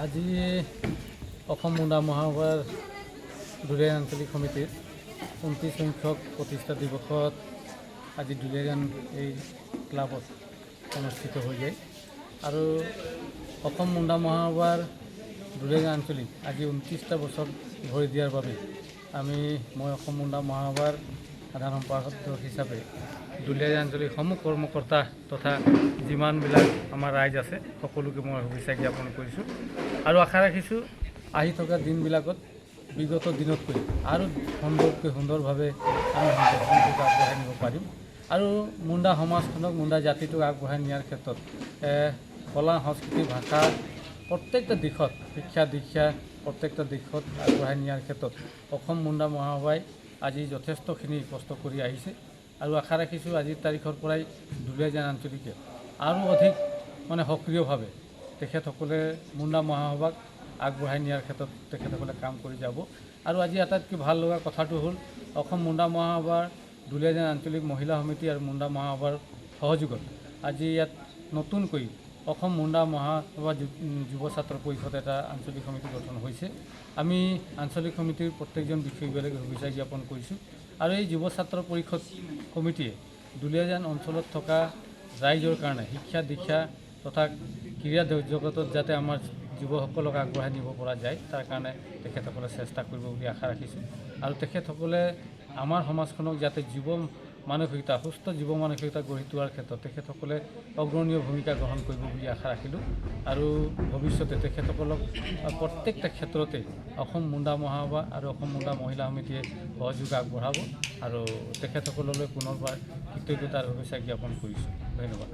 আজি অসম মুণ্ডা মহাসভাৰ দুলীয়াজান আঞ্চলিক সমিতিৰ 29 সংখ্যক প্ৰতিষ্ঠা দিৱসত আজি দুলীয়াজান এই ক্লাবত অনুষ্ঠিত হৈ যায় আৰু অসম মুণ্ডা মহাসভাৰ দুলীয়াজান আঞ্চলিক আজি 29টা বছৰ ভৰি দিয়াৰ বাবে মই অসম মুণ্ডা মহাসভাৰ সাধাৰণ সম্পাদক হিচাপে দুলীয়াজান আঞ্চলিক সমূহ কৰ্মকৰ্তা তথা যিমানবিলাক আমাৰ ৰাইজ আছে সকলোকে মই শুভেচ্ছা জ্ঞাপন কৰিছোঁ আৰু আশা ৰাখিছোঁ আহি থকা দিনবিলাকত বিগত দিনতকৈ আৰু সুন্দৰভাৱে আমি সংগঠনটোক আগবঢ়াই নিব পাৰিম আৰু মুণ্ডা সমাজখনক মুণ্ডা জাতিটোক আগবঢ়াই নিয়াৰ ক্ষেত্ৰত কলা সংস্কৃতি ভাষা প্ৰত্যেকটা দিশত শিক্ষা দীক্ষা প্ৰত্যেকটা দিশত আগবঢ়াই নিয়াৰ ক্ষেত্ৰত অসম মুণ্ডা মহাসভাই আজি যথেষ্টখিনি কষ্ট কৰি আহিছে আৰু আশা ৰাখিছোঁ আজিৰ তাৰিখৰ পৰাই দুলীয়াজান আঞ্চলিকে আৰু অধিক সক্ৰিয়ভাৱে তেখেতসকলে মুণ্ডা মহাসভাক আগবঢ়াই নিয়াৰ ক্ষেত্ৰত তেখেতসকলে কাম কৰি যাব আৰু আজি আটাইতকৈ ভাল লগা কথাটো হ'ল অসম মুণ্ডা মহাসভাৰ দুলীয়াজান আঞ্চলিক মহিলা সমিতি আৰু মুণ্ডা মহাসভাৰ সহযোগত আজি ইয়াত নতুনকৈ অসম মুণ্ডা মহাসভা যুৱ ছাত্ৰ পৰিষদ এটা আঞ্চলিক সমিতি গঠন হৈছে আমি আঞ্চলিক সমিতিৰ প্ৰত্যেকজন বিষয়বিলাকে শুভেচ্ছা জ্ঞাপন কৰিছোঁ আৰু এই যুৱ ছাত্ৰ পৰিষদ কমিটিয়ে দুলীয়াজান অঞ্চলত থকা ৰাইজৰ কাৰণে শিক্ষা দীক্ষা তথা ক্ৰীড়া জগতত যাতে আমাৰ যুৱসকলক আগবঢ়াই নিব পৰা যায় তাৰ কাৰণে তেখেতসকলে চেষ্টা কৰিব বুলি আশা ৰাখিছোঁ আৰু তেখেতসকলে আমাৰ সমাজখনক যাতে সুস্থ জীৱ মানসিকতা গঢ়ি তোলাৰ ক্ষেত্ৰত তেখেতসকলে অগ্ৰণীয় ভূমিকা গ্ৰহণ কৰিব বুলি আশা ৰাখিলোঁ আৰু ভৱিষ্যতে তেখেতসকলক প্ৰত্যেকটা ক্ষেত্ৰতে অসম মুণ্ডা মহাসভা আৰু অসম মুণ্ডা মহিলা সমিতিয়ে সহযোগ আগবঢ়াব আৰু তেখেতসকললৈ পুনৰবাৰ কৃতজ্ঞতাৰ শুভেচ্ছা জ্ঞাপন কৰিছোঁ। ধন্যবাদ।